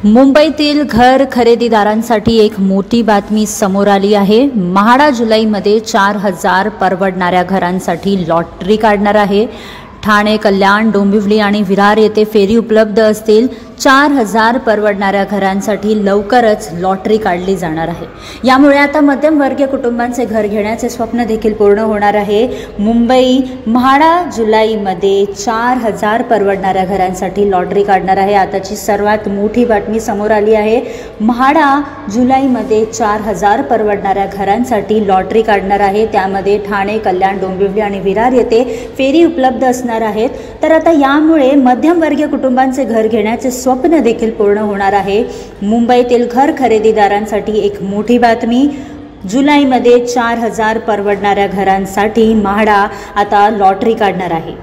मुंबईतील घर खरेदीदारांसाठी एक मोठी बातमी समोर आली आहे। म्हाडा जुलैमध्ये 4,000 परवडणाऱ्या घरांसाठी लॉटरी काढणार आहे। ठाणे, कल्याण, डोंबिवली आणि विरार येथे फेरी उपलब्ध असतील। 4,000 परवडणाऱ्या घरांसाठी लवकरच लॉटरी काढली जाणार आहे। यामुळे आता मध्यमवर्गीय कुटुंबांचे घर घेण्याचे स्वप्न देखील पूर्ण होणार आहे। मुंबई म्हाडा जुलैमध्ये 4,000 परवडणाऱ्या घरांसाठी लॉटरी काढणार आहे। आताची सर्वात मोठी बातमी समोर आली आहे। म्हाडा जुलैमध्ये 4,000 परवडणाऱ्या घरांसाठी लॉटरी काढणार आहे। त्यामध्ये ठाणे, कल्याण, डोंबिवली आणि विरार येथे फेरी उपलब्ध असणार आहेत। तर आता यामुळे मध्यमवर्गीय कुटुंबांचे घर घेण्याचे स्वप्न देखील पूर्ण होणार आहे। मुंबईतील घर खरेदीदारांसाठी एक मोठी बातमी। जुलैमध्ये 4,000 परवडणाऱ्या घरांसाठी म्हाडा आता लॉटरी काढणार आहे।